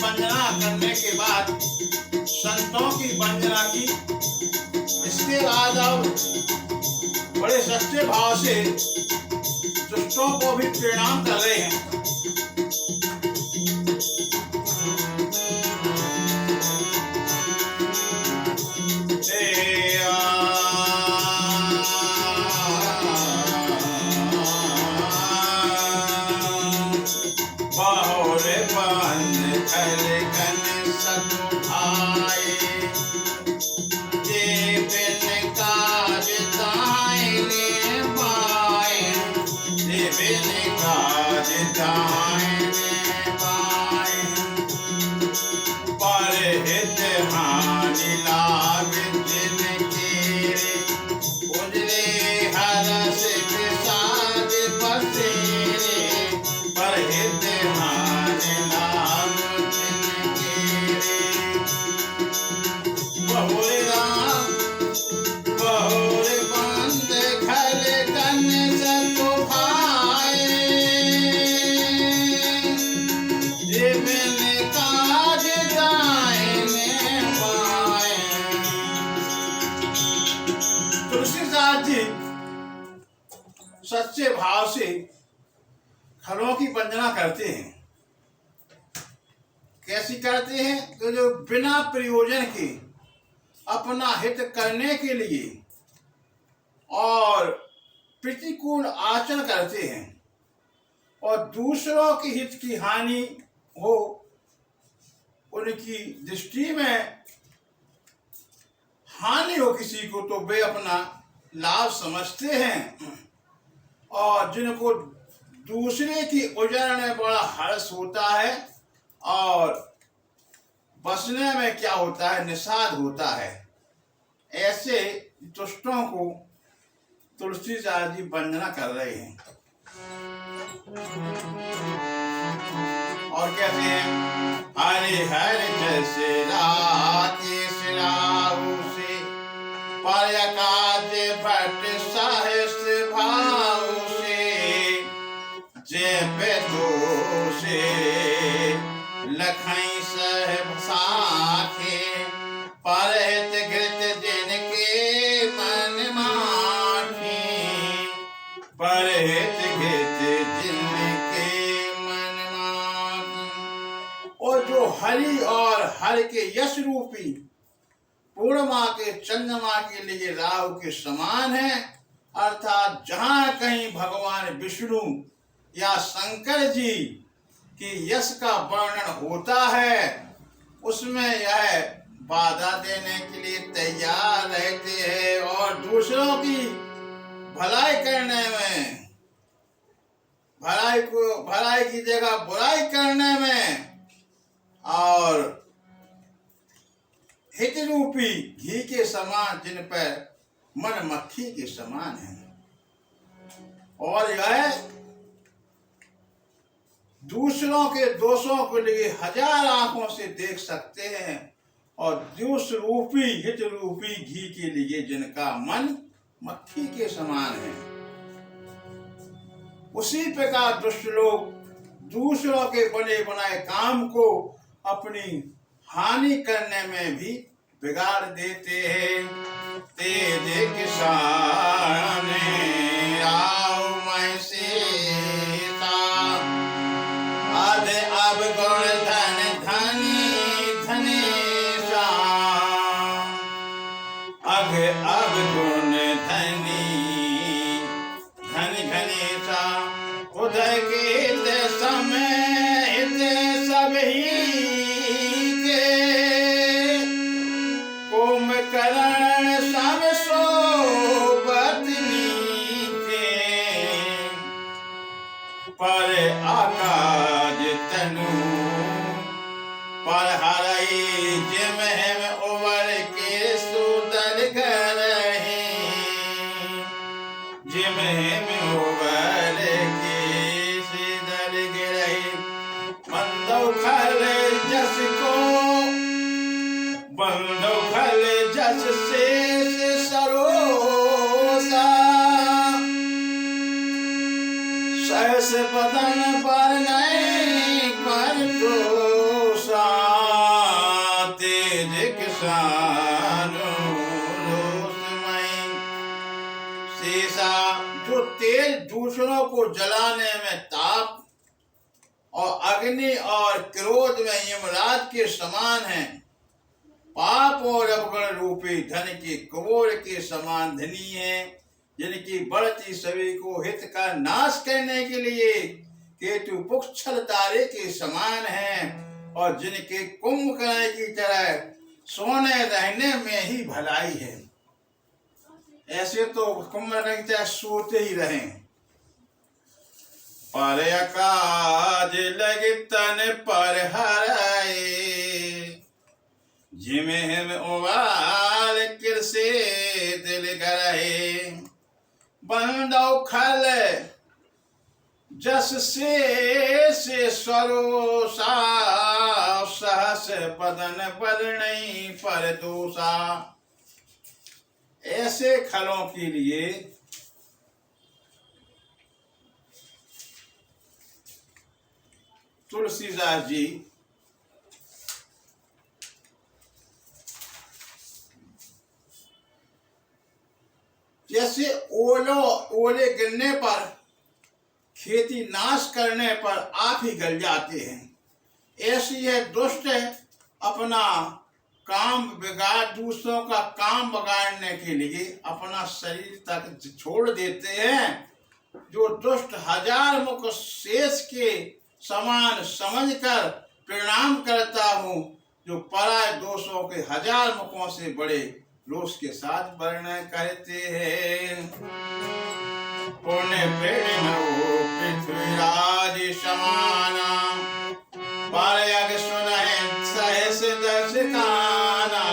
वंदना करने के बाद संतों की वंदना की। इसके बाद अब बड़े सच्चे भाव से दुष्टों को भी प्रणाम कर रहे हैं। तुलसीदास जी सच्चे भाव से खरों की वंदना करते हैं। कैसी करते हैं? तो जो बिना प्रयोजन के अपना हित करने के लिए और प्रतिकूल आचरण करते हैं और दूसरों के हित की हानि हो, उनकी दृष्टि में हानि हो किसी को, तो वे अपना लाभ समझते हैं। और जिनको दूसरे की उजड़ने में बड़ा हर्ष होता है और बसने में क्या होता है, निषाद होता है, ऐसे दुष्टों को तुलसीदास जी वंदना कर रहे हैं। और कहते हैं, हरि हरि जैसे राति सिराऊ से पर काज भट सहस्र भाव से जे बेदो से लखई सहब साखे परहित घृत जिनके मन माठी परहित घृत जिनके मन माठी। और जो हरि और हर के यश रूपी पूर्णिमा के चंद्रमा के लिए राहु के समान है, अर्थात जहां कहीं भगवान विष्णु या शंकर जी की यश का वर्णन होता है, उसमें यह बाधा देने के लिए तैयार रहते हैं और दूसरों की भलाई करने में, भलाई की जगह बुराई करने में और हित रूपी घी के समान, जिन पर मन मक्खी के समान है। और यह दूसरों के दोषों को लिए हजार आंखों से देख सकते हैं और दूस रूपी हित रूपी घी के लिए जिनका मन मक्खी के समान है। उसी प्रकार दुष्ट लोग दूसरों के बने बनाए काम को अपनी हानि करने में भी बिगाड़ देते हैं। तेज किसान आओ मैं सीता अध अब गुण धन धनी धनेशा अघ अब गुण धनी धन धनेशा उदय के समय सभी करण सब सोबत नीचे पर आकाज तनु पर हरई जिम हेम उवर के सुदल घर जिम हेम उवर के सुदल गिरही बंदो खल जस को बंदो खल जस शेष सरोसा सहस बदन पर नहीं पर दोषा जानो रोषमय। शेषा जो तेज दूसरों को जलाने में ताप और अग्नि और क्रोध में यमराज के समान है, पाप और अवगुण रूपी धन के कुबोर के समान धनी है, जिनकी बढ़ती सभी को हित का नाश करने के लिए केतु पुच्छल तारे के समान है, और जिनके कुंभकर्ण की तरह सोने रहने में ही भलाई है। ऐसे तो कुंभकर्ण की तरह सोते ही रहें। पर काज लगे तन पर हराए, जिमे हम उबाल किरसे दिल गराए। बंदौ खल जस से सरोसा, सहस बदन बलनई पर दोषा। ऐसे खलों के लिए तुलसीदास जी जैसे ओले गिरने पर, खेती नाश करने पर आप ही गल जाते हैं, ऐसी यह दुष्ट अपना काम बिगाड़, दूसरों का काम बिगाड़ने के लिए अपना शरीर तक छोड़ देते हैं। जो दुष्ट हजार मुख शेष के समान समझकर प्रणाम करता हूँ, जो पराय दोषों के हजार मुखों से बड़े रोष के साथ वर्णन करते हैं। पुण्य पृथ्वीराज समाना, पारयग सुनहि सहस दस काना।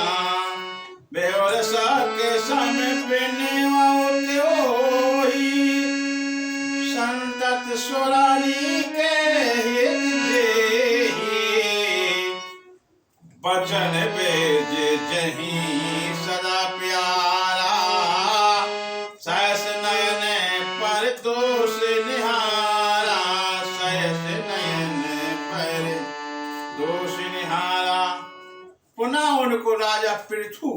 बेहोर सके समिपिनि मोहि, संतत सुरारी के हित देहि। बचन बेज जहीं सदा प्यारा, सहस नयन पर दोष निहारा। सहस नयन पर दोष निहारा। पुनः उनको राजा पृथु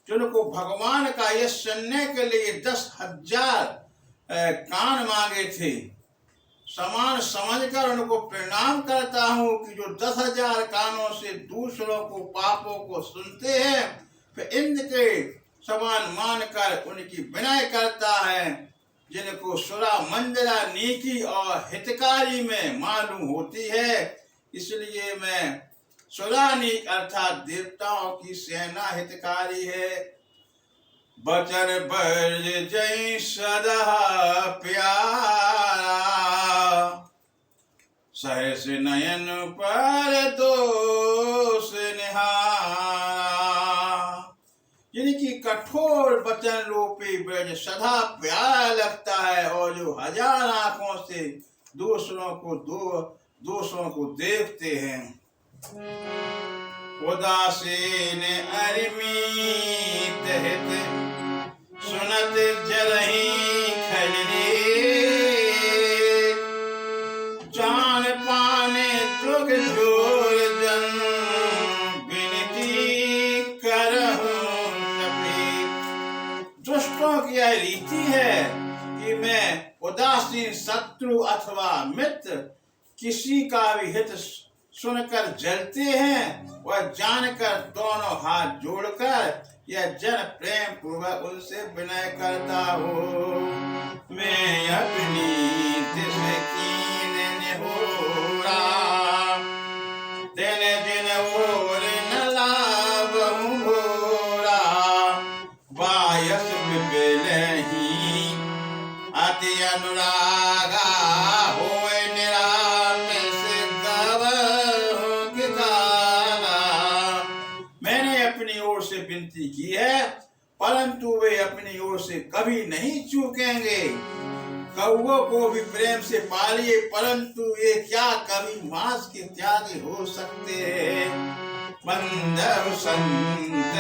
जिनको भगवान का यश सुनने के लिए 10,000 कान मांगे थे, समान समझकर उनको प्रणाम करता हूँ कि जो 10,000 कानों से दूसरों को पापों को सुनते हैं, फिर इंद्र के समान मानकर उनकी विनय करता है। जिनको सुरा मंजरा नीति और हितकारी में मालूम होती है, इसलिए मैं सुरानी अर्थात देवताओं की सेना हितकारी है। बचन बर्ज जय सदा प्यारा, सहस नयन पर दोष निहारा। जिनकी कठोर वचन रूपी ब्रज सदा प्यारा लगता है, और जो हजार आंखों से दूसरों को देखते हैं। उदासीन अरिमीत हित, सुनत जरहि खलने। जान पाने तुग जोर जन, विनती करहूं सभी। दुष्टों की यह रीति है कि मैं उदासीन शत्रु अथवा मित्र किसी का भी हित सुनकर जलते हैं, वह जानकर दोनों हाथ जोड़कर यह जन प्रेम पूर्वक उनसे विनय करता हूँ। मैं अपनी कीन निहोरा, दिन दिन ओर न लावहूं भोरा। बायस बिलही अति अनुरागा, होए निरामिष गवहु गाना। मैंने अपनी ओर से विनती की है, परंतु वे अपनी ओर से कभी नहीं चूकेंगे। कौओं को भी प्रेम से पालिए, परंतु ये क्या कभी मांस के त्यागी हो सकते हैं। बंधु संत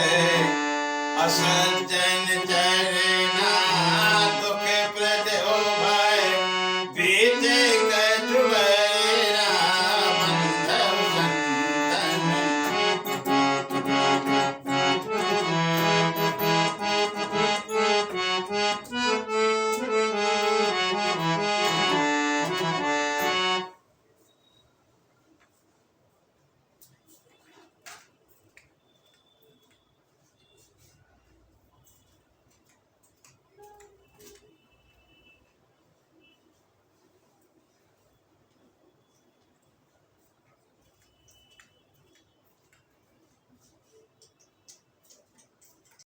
असंजन चरना,